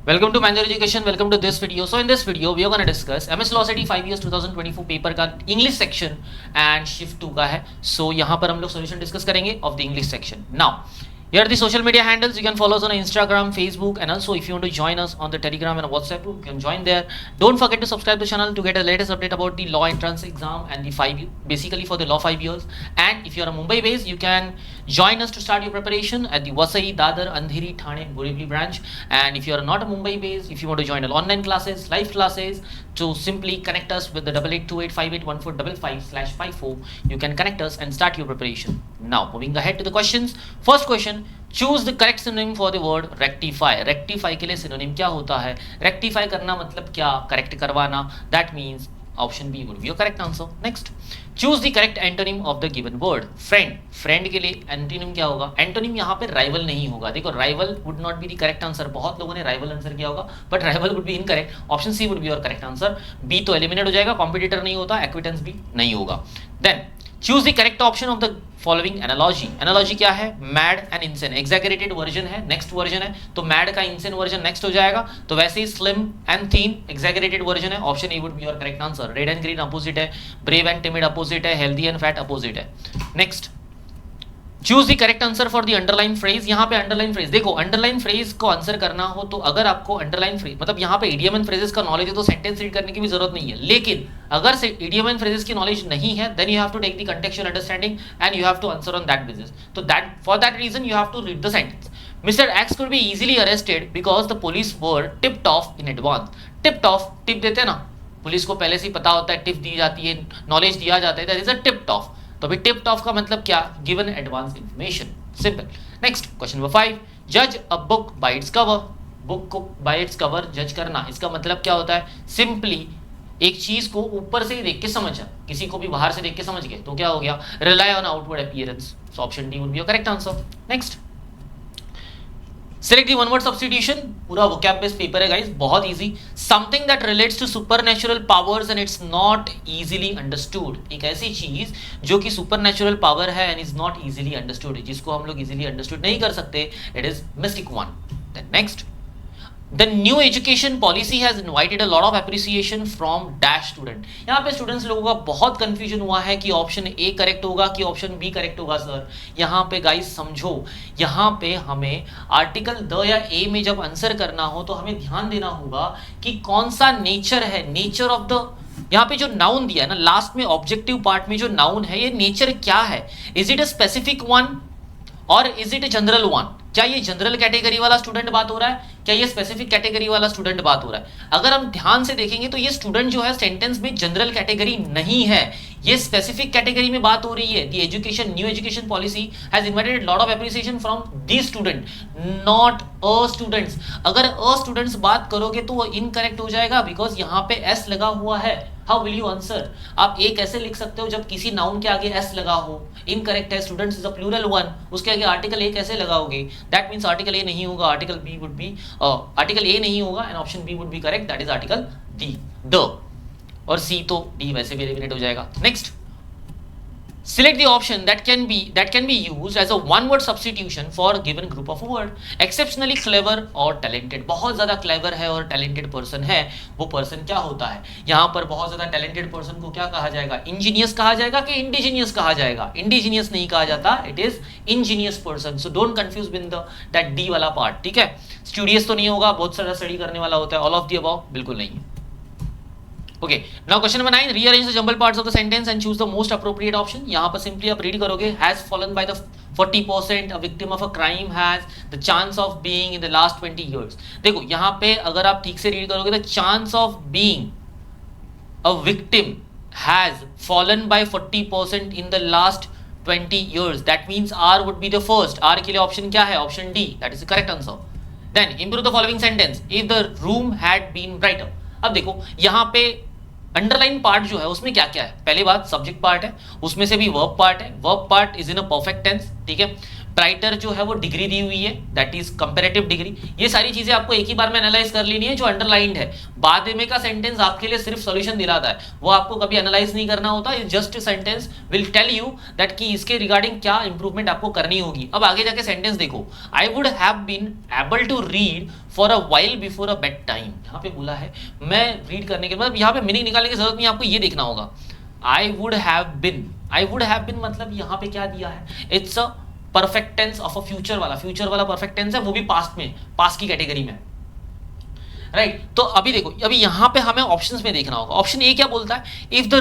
Welcome to Manjur Education. Welcome to this video. So in this video, we are going to discuss MS Law City 5 years 2024 paper का English section and shift 2 का है. So यहाँ पर हम लोग solution discuss करेंगे of the English section. Now here are the social media handles. You can follow us on Instagram, Facebook, and also if you want to join us on the Telegram and WhatsApp group, you can join there. Don't forget to subscribe to the channel to get the latest update about the law entrance exam and the basically for the law 5 years. And if you are a Mumbai based, you can join us to start your preparation at the Vasai, Dadar, Andheri, Thane, Borivali branch. And if you are not a Mumbai based, if you want to join online classes, live classes, to simply connect us with the 8828581455/54, you can connect us and start your preparation. Now moving ahead to the questions. First question, choose the correct synonym for the word rectify. Rectify के लिए synonym क्या होता है? Rectify करना मतलब क्या? Correct करवाना. That means option B would be your correct answer. Next, choose the correct antonym of the given word. Friend. Friend के लिए antonym क्या होगा? Antonym यहाँ पे rival नहीं होगा. देखो rival would not be the correct answer. बहुत लोगों ने rival आंसर किया होगा, but rival would be incorrect. Option C would be your correct answer. B तो eliminate हो जाएगा. Competitor नहीं होता. Acquaintance भी नहीं होगा. Then choose the correct option of the following analogy. Analogy क्या है? Mad and insane. Exaggerated version है, next version है, तो mad का insane version next हो जाएगा. तो वैसे ही slim and thin exaggerated version है. Option A would be your correct answer. Red and green opposite है, brave and timid opposite है, healthy and fat opposite है. Next, choose the correct answer for the underline phrase. यहाँ पे underline phrase देखो, underline phrase को answer करना हो तो अगर आपको अंडरलाइन फ्रेज मतलब यहाँ पे इडियम एंड फ्रेजेस का नॉलेज है तो सेंटेंस रीड करने की भी जरूरत नहीं है. लेकिन अगर से इडियम एंड फ्रेजेस की नॉलेज नहीं है then you have to take the contextual understanding and you have to answer on that basis. तो that for that reason you have to read the sentence. Mister X could be easily arrested because the police were tipped off in advance. Tipped off, tip देते हैं ना, police को पहले से ही पता होता है, टिप दी जाती है, नॉलेज दिया जाता है, that is a tipped of. तो अभी टिप्ड ऑफ का मतलब क्या? Given advance information. Simple. Next question number 5, जज a book by its cover. Book को बाय इट्स कवर जज करना, इसका मतलब क्या होता है? सिंपली एक चीज को ऊपर से ही देख के समझा, किसी को भी बाहर से देख के समझ गए तो क्या हो गया? Rely on outward appearance. So option D would be your correct answer. Next, select the one word substitution. पूरा vocab based पेपर है गाइस, बहुत easy. Something that relates to supernatural powers and it's not easily understood. एक ऐसी चीज जो कि supernatural power है and is not easily understood, जिसको हम लोग इजीली अंडरस्टूड नहीं कर सकते, it is mystic one. Then next, The new education policy has invited a lot of appreciation from dash student. यहाँ पे स्टूडेंट्स लोगों का बहुत कंफ्यूजन हुआ है कि ऑप्शन ए करेक्ट होगा कि ऑप्शन बी करेक्ट होगा. सर यहाँ पे गाइस समझो, यहाँ पे हमें आर्टिकल द या ए में जब आंसर करना हो तो हमें ध्यान देना होगा कि कौन सा नेचर है. नेचर ऑफ द, यहाँ पे जो नाउन दिया है ना लास्ट में ऑब्जेक्टिव पार्ट में जो नाउन है, ये नेचर क्या है? Is it a specific one और is it a general one? क्या ये जनरल कैटेगरी वाला स्टूडेंट बात हो रहा है, क्या ये स्पेसिफिक कैटेगरी वाला स्टूडेंट बात हो रहा है? अगर हम ध्यान से देखेंगे तो ये स्टूडेंट जो है सेंटेंस में जनरल कैटेगरी नहीं है, ये स्पेसिफिक कैटेगरी में बात हो रही है. The education, new education policy has invited lot of appreciation from the student, not a students. अगर अ स्टूडेंट्स बात करोगे तो वो इनकरेक्ट हो जाएगा बिकॉज यहाँ पे एस लगा हुआ है. How will you answer? आप ए कैसे लिख सकते हो जब किसी नाउन के आगे एस लगा हो? इनकरेक्ट है, students is a plural one, उसके आगे आर्टिकल ए कैसे लगाओगे? दैट मींस आर्टिकल ए नहीं होगा, article B would be, article A नहीं होगा and option B would be correct, that is article D. द और सी तो डी वैसे भी एलिमिनेट हो जाएगा. Next, select the option that can be used as a one word substitution for a given group of a word. Exceptionally clever और talented. बहुत ज्यादा clever है और talented person है, वो person क्या होता है? यहाँ पर बहुत ज्यादा talented person को क्या कहा जाएगा? Ingenious कहा जाएगा कि indigenous कहा जाएगा? Indigenous नहीं कहा जाता, it is ingenious person. So don't confuse with that D वाला part. ठीक है? Studious तो नहीं होगा, बहुत सारा study करने वाला होता है. All of the above बिल्कुल नहीं है. Okay, now question number 9, rearrange the jumbled parts of the sentence and choose the most appropriate option. यहाँ पर simply आप read करोगे, has fallen by the 40%, a victim of a crime has the chance of being in the last 20 years. देखो यहाँ पे अगर आप ठीक से read करोगे, the chance of being a victim has fallen by 40% in the last 20 years. That means R would be the first. R के लिए option क्या है? Option D. That is the correct answer. Then improve the following sentence. If the room had been brighter. अब देखो यहाँ पे underline part जो है उसमें क्या क्या है? पहली बात सब्जेक्ट पार्ट है, उसमें से भी वर्ब पार्ट है. Verb part is in a perfect tense. ठीक है, ब्राइटर जो है वो डिग्री दी हुई है, दैट इज कंपैरेटिव डिग्री। ये सारी चीजें आपको एक ही बार में एनालाइज कर लेनी है जो अंडरलाइंड है। बाद में का सेंटेंस आपके लिए सिर्फ सॉल्यूशन दिलाता है, वो आपको कभी एनालाइज नहीं करना होता। Just sentence will tell you that कि इसके रिगार्डिंग क्या इंप्रूवमेंट आपको करनी होगी। अब आगे जाके सेंटेंस देखो, I would have been able to read for a while before a bed time. यहाँ पे बोला है मैं रीड करने के बाद, यहाँ पे मीनिंग निकालने की जरूरत नहीं, आपको ये देखना होगा आई वुड हैव बिन मतलब यहाँ पे क्या दिया है, it's a perfect tense of a future वाला परफेक्ट टेंस है, वो भी पास्ट में, पास्ट की कैटेगरी में, राइट। तो अभी देखो, अभी यहाँ पे हमें ऑप्शंस में देखना होगा। ऑप्शन ए क्या बोलता है, इफ द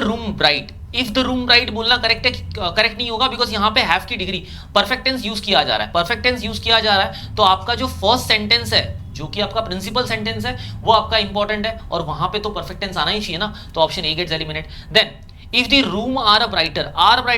रूम ब्राइट बोलना करेक्ट है, करेक्ट नहीं होगा, बिकॉज यहाँ पे हैव की डिग्री परफेक्ट टेंस यूज किया जा रहा है, तो आपका जो फर्स्ट सेंटेंस है जो कि आपका प्रिंसिपल सेंटेंस है वो आपका इंपॉर्टेंट है, और वहां पे तो परफेक्ट टेंस आना ही चाहिए ना, तो option A gets eliminate. Then if the room are brighter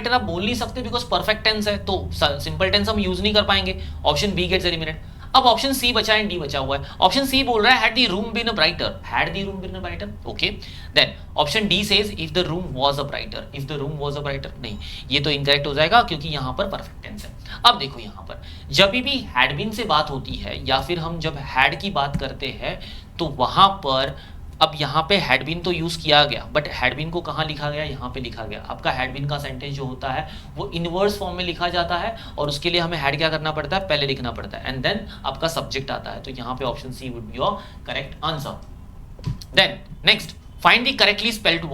आप बोल नहीं सकते बिकॉज परफेक्ट टेंस है, तो सिंपल टेंस हम यूज नहीं कर पाएंगे, ऑप्शन बी गेट्स एलिमिनेट। अब ऑप्शन सी बचा है, डी बचा हुआ है। ऑप्शन सी बोल रहा है had the room been a brighter, okay. Then option D says if the room was a brighter, नहीं, ये तो इनकरेक्ट हो जाएगा क्योंकि यहां पर परफेक्ट टेंस है। अब देखो यहां पर जब भी हैड बीन से बात होती है या फिर हम जब हैड की बात करते हैं तो वहां पर, अब यहाँ पे हैड बीन तो यूज किया गया, बट हैड बीन को कहाँ लिखा गया, यहाँ पे लिखा गया। आपका हैड बीन का सेंटेंस जो होता है वो इनवर्स फॉर्म में लिखा जाता है, और उसके लिए हमें हैड क्या करना पड़ता है, पहले लिखना पड़ता है, एंड देन आपका सब्जेक्ट आता है। तो यहाँ पे option C would be your correct answer. Then next, find the correctly spelled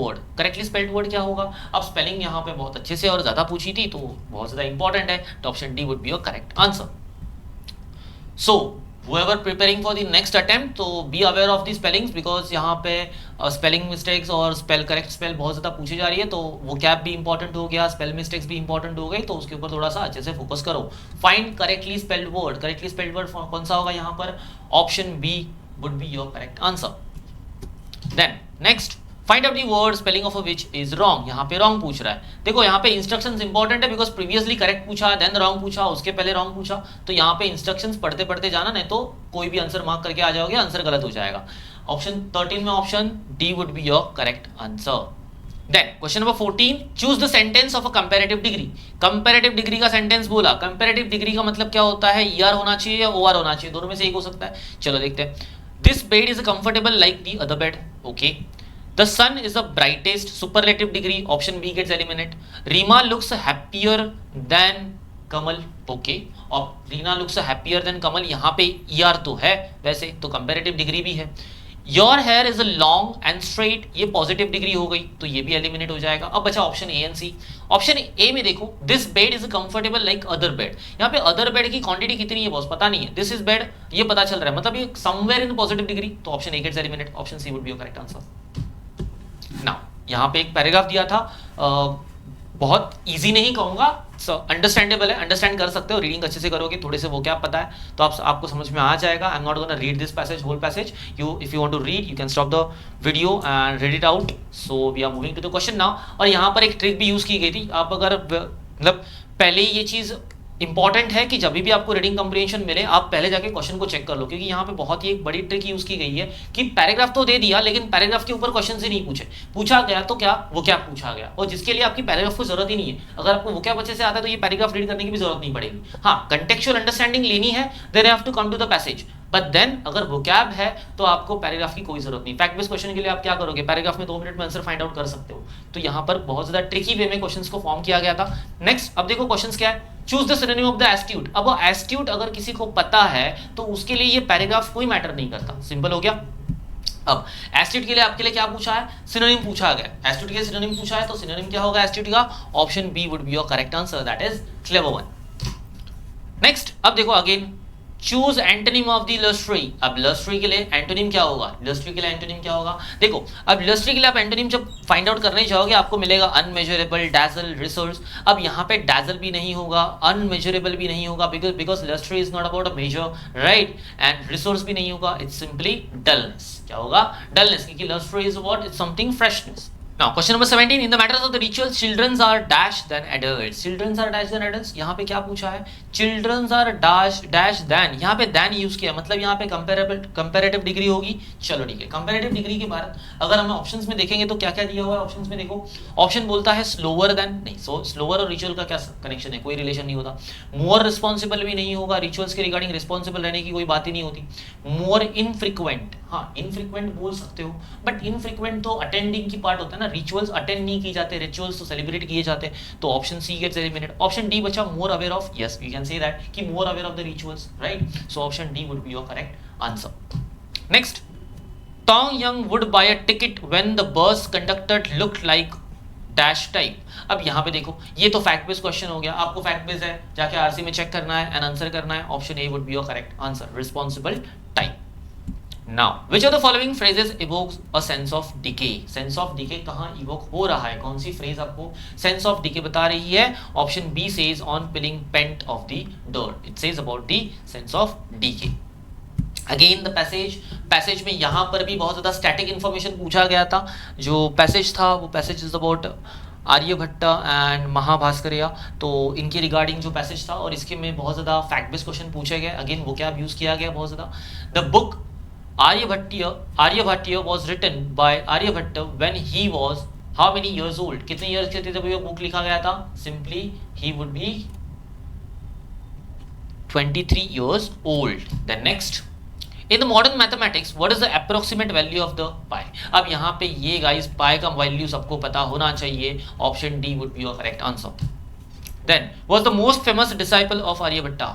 word क्या होगा। अब स्पेलिंग यहाँ पे बहुत अच्छे से और ज्यादा पूछी थी, तो बहुत ज्यादा इंपॉर्टेंट है, तो option D would be your correct answer. So whoever preparing for the next attempt, तो be aware of the spellings, because यहाँ पे spelling mistakes और correct spell बहुत ज़्यादा पूछी जा रही है, तो vocab भी important हो गया, spell mistakes भी important हो गई, तो उसके ऊपर थोड़ा सा अच्छे से फोकस करो। find correctly spelled word कौन सा होगा यहाँ पर, option B would be your correct answer। then next, find out the word spelling of which is wrong. यहाँ पे रॉन्ग पूछ रहा है। देखो यहाँ पे इंस्ट्रक्शंस इंपॉर्टेंट है, बिकॉज प्रीवियसली करेक्ट पूछा, देन रॉन्ग पूछा, उसके पहले रॉन्ग पूछा, तो यहाँ पे इंस्ट्रक्शंस पढ़ते पढ़ते जाना, नहीं तो कोई भी आंसर मार्क करके आ जाओगे, आंसर गलत हो जाएगा। ऑप्शन 13 में option D would be your correct answer. Then question number 14, choose the sentence of a comparative degree. Comparative degree का सेंटेंस बोला, कंपैरेटिव डिग्री का मतलब क्या होता है, ईआर होना चाहिए या ओआर होना चाहिए, दोनों में से एक हो सकता है। चलो देखते हैं। This bed is comfortable like the other bed, okay. The sun is the brightest, superlative degree, option B gets eliminated. Rima looks happier than Kamal, okay. और Reena looks happier than Kamal, यहाँ पे ER तो है वैसे, तो comparative degree भी है। Your hair is long and straight, ये पॉजिटिव डिग्री हो गई, तो ये भी एलिमिनेट हो जाएगा। अब बचा option A and C. Option A में देखो, this bed is comfortable like other bed, यहाँ पे अदर बेड की क्वांटिटी कितनी है बॉस पता नहीं है, दिस इज बेड ये पता चल रहा है, मतलब ये समवेयर इन पॉजिटिव डिग्री, तो option A gets eliminate, option C would be your correct answer. Now यहाँ पे एक पैराग्राफ दिया था, बहुत इजी नहीं कहूंगा, अंडरस्टैंडेबल है, अंडरस्टैंड कर सकते हो, रीडिंग अच्छे से करोगे, थोड़े से वो क्या पता है तो आपको समझ में आ जाएगा। I am not gonna read this passage, whole passage, you if you want to read you can stop the video and read it out. So we are moving to the question now. और यहाँ पर एक trick भी use की गई थी, आप अगर मतलब पहले ये चीज इंपॉर्टेंट है कि जब भी आपको रीडिंग कम्प्रीहेंशन मिले आप पहले जाके क्वेश्चन को चेक कर लो, क्योंकि यहाँ पे बहुत ही एक बड़ी ट्रिक यूज की गई है कि पैराग्राफ तो दे दिया लेकिन पैराग्राफ के ऊपर क्वेश्चन से नहीं पूछा गया तो क्या वो क्या पूछा गया, और जिसके लिए आपकी पैराग्राफ को जरूरत ही नहीं है। अगर आपको वो क्या अच्छे से आता है तो ये पैराग्राफ रीड करने की भी जरूरत नहीं पड़ेगी। हाँ, कंटेक्चुअल अंडरस्टैंडिंग लेनी है, then have to come to the passage, but then अगर वोकैब है तो आपको पैराग्राफ की कोई जरूरत नहीं। फैक्ट बेस्ड क्वेश्चन के लिए आप क्या करोगे, पैराग्राफ में 2 मिनट में आंसर फाइंड आउट कर सकते हो। तो यहाँ पर बहुत ज्यादा ट्रिकी वे में क्वेश्चंस को फॉर्म किया गया था। नेक्स्ट, अब देखो क्वेश्चंस क्या है, choose the synonym of the astute. अब एस्ट्यूट अगर किसी को पता है तो उसके लिए ये पैराग्राफ कोई मैटर नहीं करता, सिंपल हो गया। अब एस्ट्यूट के लिए आपके लिए क्या पूछा है, सिनोनिम पूछा गया, एस्ट्यूट के लिए सिनोनिम पूछा है, तो सिनोनिम क्या होगा एस्ट्यूट का, option B would be your correct answer, that is clever one. Next, अब देखो again, choose antonym of the lustre. अब लस्ट्री के लिए एंटोनिम क्या होगा, लस्ट्री के लिए एंटोनिम क्या होगा, देखो अब लस्ट्री के लिए आप एंटोनिम जब फाइंड आउट करने जाओगे आपको मिलेगा अनमेजरेबल, डैजल, रिसोर्स। अब यहाँ पे डैजल भी नहीं होगा, अनमेजरेबल भी नहीं होगा, because lustre is not about a measure, right, and resource भी नहीं होगा, इट्स सिंपली डलनेस। क्या होगा, डलनेस, क्योंकि lustre is what, it's something freshness. Now, question number 17. In the matters of the rituals, children are dash than adults. Children are dash than adults. यहाँ पे क्या पूछा है? Children are dash than. यहाँ पे than यूज किया, मतलब यहाँ पे कंपेरेटिव डिग्री होगी. चलो ठीक है. कंपेरेटिव डिग्री के बाद अगर हम ऑप्शंस में देखेंगे तो क्या क्या दिया हुआ है ऑप्शंस में? देखो, ऑप्शन बोलता है स्लोअर देन. नहीं, सो स्लोअर और रिचुअल का क्या कनेक्शन है? कोई रिलेशन नहीं होता. मोर रिस्पॉन्सिबल भी नहीं होगा. रिचुअल्स के रिगार्डिंग रिस्पॉन्सिबल रहने की कोई बात ही नहीं होती. मोर इनफ्रीक्वेंट, हाँ इनफ्रीक्वेंट बोल सकते हो, बट इनफ्रीक्वेंट तो अटेंडिंग की पार्ट होता है ना. रिचुअल्स अटेंड नहीं किए जाते, रिचुअल्स तो सेलिब्रेट किए जाते हैं. तो option C gets eliminated. Option D बचा more aware of. Yes, we can say that कि more aware of the rituals, right. So option D would be your correct answer. Next, Tong Young would buy a ticket when the bus conductor looked like dash type. अब यहाँ पे देखो, ये तो fact based question हो गया. आपको fact based है, जाके आरसी में चेक करना है एंड आंसर करना है. Option A would be your correct answer, responsible type. Now, which of the following phrases evokes a sense of decay? Sense of decay कहाँ evoke हो रहा है? कौन सी phrase आपको sense of decay बता रही है? Option B says on peeling paint of the door. It says about the sense of decay. Again the passage में यहाँ पर भी बहुत ज़्यादा static information पूछा गया था. जो passage था वो passage is about Aryabhata and Mahabhaskarya. तो इनके रिगार्डिंग जो पैसेज था और इसके में बहुत ज़्यादा फैक्ट बेस्ड क्वेश्चन पूछे गए. अगेन वो क्या यूज़ किया गया बहुत ज़्यादा. The book Aryabhatiya was written by Aryabhatta when he was how many years old? कितने years के थे जब ये बुक लिखा गया था? Simply he would be 23 years old. Then next, in the modern mathematics, what is the approximate value of the pi? अब यहाँ पे ये guys pi का वैल्यू सबको पता होना चाहिए. Option D would be your correct answer. Then was the most famous disciple of Aryabhatta?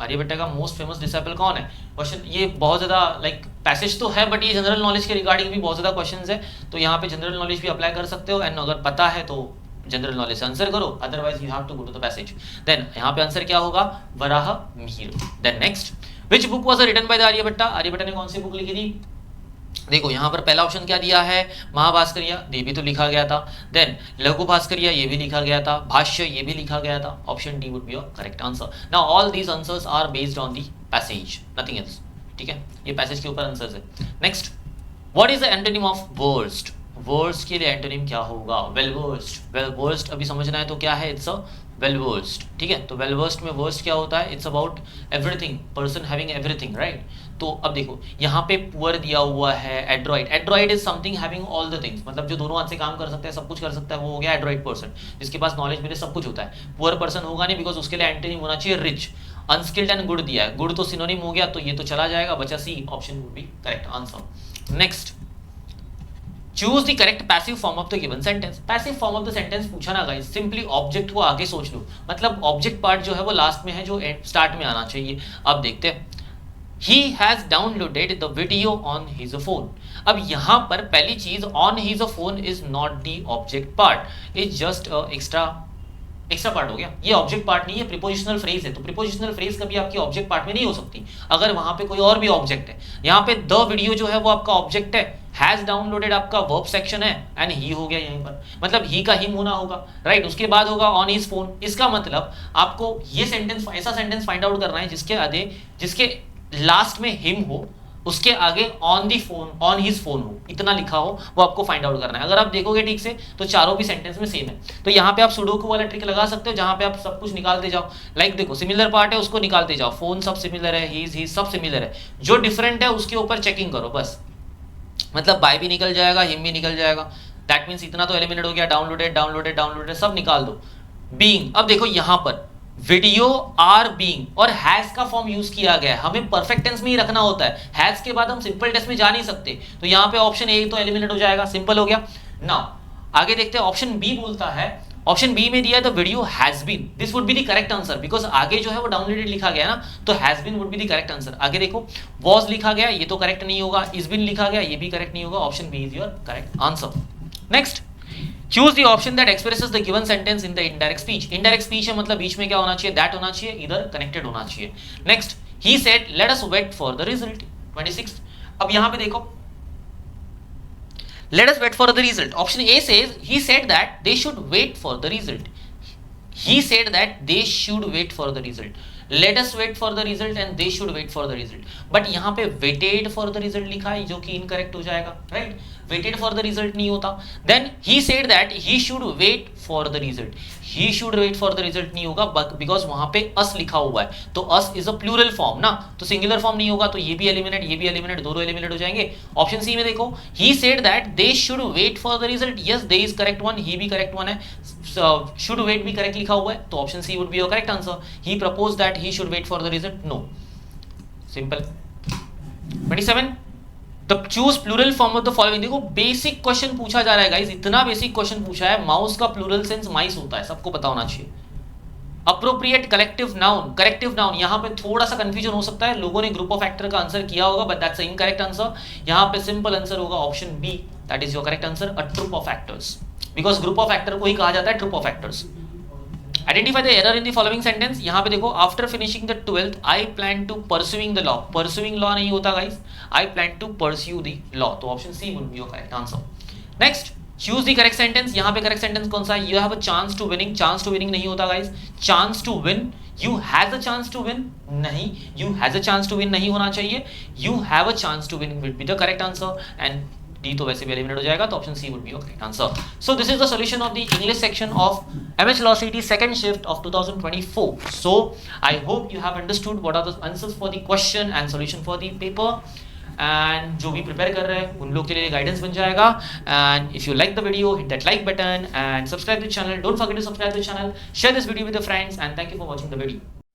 Aryabhata का मोस्ट फेमस डिसाइपल कौन है? क्वेश्चन ये बहुत ज़्यादा लाइक पैसेज तो है, बट ये जनरल नॉलेज के रिगार्डिंग भी बहुत ज़्यादा क्वेश्चंस है. तो यहाँ पे जनरल नॉलेज भी अप्लाई कर सकते हो एंड अगर पता है तो जनरल नॉलेज से आंसर करो, otherwise you have to go to the passage. Then यहाँ पे आंसर क्या होगा? Varaha Mihir. Then next, which book was written by the Aryabhatta? Aryabhatta ने कौन सी बुक लिखी थी? देखो यहाँ पर पहला ऑप्शन क्या दिया है? महाभास्कर्या, ये भी तो लिखा गया था. देन लघु भास्कर्या, ये भी लिखा गया था. भाष्य, ये भी लिखा गया था. Option D would be your correct answer. Now all these answers are based on the passage, nothing else. ठीक है, ये पैसेज के ऊपर आंसर्स है. Next, what is the antonym of worst? Worst के लिए एंटोनिम क्या होगा? Well versed. वेल वर्स्ट अभी समझना है तो क्या है? It's a well versed. ठीक है, तो वेल वर्स्ट में वर्स्ट क्या होता है? It's about everything, person having everything, right. तो अब देखो यहाँ पे पुअर दिया हुआ है. Android, Android is something having all the things, मतलब जो दोनों हाथ से काम कर सकता है, सब कुछ कर सकता है, वो हो गया एड्रॉइड पर्सन, जिसके पास नॉलेज में सब कुछ होता है. पुअर पर्सन होगा नहीं, बिकॉज उसके लिए एंटोनिम होना चाहिए रिच. अनस्किल्ड एंड गुड दिया है, गुड तो सिनोनिम हो गया, तो ये तो चला जाएगा, बचा C. Option would be correct answer. Next, choose the correct passive form of the given sentence. Passive form of the sentence पूछा ना गाइस, सिंपली ऑब्जेक्ट को आगे सोच लो, मतलब ऑब्जेक्ट पार्ट जो है वो लास्ट में है, जो स्टार्ट में आना चाहिए. अब देखते हैं. He has downloaded the video on his phone. अब यहाँ पर पहली चीज, on his phone is not the object part, it's just a extra part हो गया. ये ऑब्जेक्ट पार्ट नहीं है, प्रीपोजिशनल फ्रेज है. तो प्रीपोजिशनल फ्रेज कभी आपकी ऑब्जेक्ट पार्ट में नहीं हो सकती अगर वहां पे कोई और भी ऑब्जेक्ट है. यहाँ पे द वीडियो जो है वो आपका ऑब्जेक्ट है, हैज डाउनलोडेड आपका वर्ब सेक्शन है एंड ही हो गया यहीं पर, मतलब ही का हिम होना होगा, राइट. उसके बाद होगा ऑन हिज फोन. इसका मतलब आपको ये सेंटेंस, ऐसा सेंटेंस फाइंड आउट करना है जिसके लास्ट में हिम हो, उसके आगे on the phone, on his phone हो, इतना लिखा हो, वो आपको फाइंड आउट करना है. अगर आप देखोगे ठीक से तो चारों भी सेंटेंस में सेम है. तो यहाँ पे आप सुडोकू वाला ट्रिक लगा सकते हो, जहां पे आप सब कुछ निकालते जाओ. लाइक देखो, सिमिलर पार्ट है उसको निकालते जाओ, फोन सब सिमिलर है, ही सब सिमिलर है, जो डिफरेंट है उसके ऊपर चेकिंग करो बस. मतलब बाय भी निकल जाएगा, हिम भी निकल जाएगा. दैट मीन्स इतना तो एलिमिनेट हो गया. डाउनलोडेड सब निकाल दो. बीइंग, अब देखो यहाँ पर वीडियो आर बीइंग और हैज का फॉर्म यूज किया गया है. हमें परफेक्ट टेंस में ही रखना होता है, हैज के बाद हम सिंपल टेंस में जा नहीं सकते. तो यहाँ पे ऑप्शन ए तो एलिमिनेट हो जाएगा, सिंपल हो गया. नाउ आगे देखते हैं. ऑप्शन बी बोलता है, ऑप्शन बी में दिया the video has been, this would be the correct answer, because आगे जो है वो डाउनलोडेड लिखा गया ना, तो has been would be the correct answer. आगे देखो, वॉज लिखा गया, ये तो करेक्ट नहीं होगा. इज बीन लिखा गया, ये भी करेक्ट नहीं होगा. Option B is your correct answer. Next, choose the option that expresses the given sentence in the indirect speech. indirect speech है मतलब बीच में क्या होना चाहिए? that होना चाहिए, इधर connected होना चाहिए. next, he said let us wait for the result. 26. अब यहां पे देखो, let us wait for the result. option A says he said that they should wait for the result. he said that they should wait for the result. Let us wait for the result and they should wait for the result. But यहाँ पे weighted for the result लिखा है जो कि incorrect हो जाएगा, right? Waited for the result नहीं होता। Then he said that he should wait for the result, he should wait for the result नहीं होगा बिकॉज वहां पे अस लिखा हुआ है, तो us is a plural form ना, तो सिंगुलर फॉर्म नहीं होगा, तो ये भी एलिमिनेट, ये भी एलिमिनेट, दोनों एलिमिनेट हो जाएंगे। ऑप्शन सी में देखो, he said that they should wait for the result, yes they is correct one, he भी करेक्ट वन है, शुड वेट भी करेक्ट लिखा हुआ है, तो option C would be your correct answer. He propose that he should wait for the result, no, simple. 27, तब choose plural form of the following. देखो basic question पूछा जा रहा है गाइस, इतना बेसिक क्वेश्चन पूछा है, माउस का प्लूरल सेंस माइस होता है, सबको पता होना चाहिए। Appropriate collective noun, corrective noun, यहां पे थोड़ा सा कंफ्यूजन हो सकता है, लोगों ने ग्रुप ऑफ एक्टर का आंसर किया होगा बट दैट्स इनकरेक्ट आंसर। यहां पे सिंपल आंसर होगा option B, that is your correct answer, a troupe of actors, because group of actor को ही कहा जाता है troupe of actors. Identify the error in the following sentence. यहां पे देखो, after finishing the 12th I plan to pursuing the law, pursuing law नहीं होता guys, I plan to pursue the law, तो option C would be your correct answer. Next, choose the correct sentence. यहां पे correct sentence कौन सा है? You have a chance to winning, chance to winning नहीं होता guys, chance to win, you has a chance to win नहीं, you has a chance to win नहीं होना चाहिए, you have a chance to win will be the correct answer, and D तो वैसे भी eliminate हो जाएगा, तो option C would be your correct answer. So this is the solution of the English section of MH law CET second shift of 2024. So I hope you have understood what are the answers for the question and solution for the paper, and जो भी prepare कर रहे हैं उन लोग के लिए guidance बन जाएगा। And if you like the video, hit that like button and subscribe to the channel. Don't forget to subscribe to the channel, share this video with your friends, and thank you for watching the video.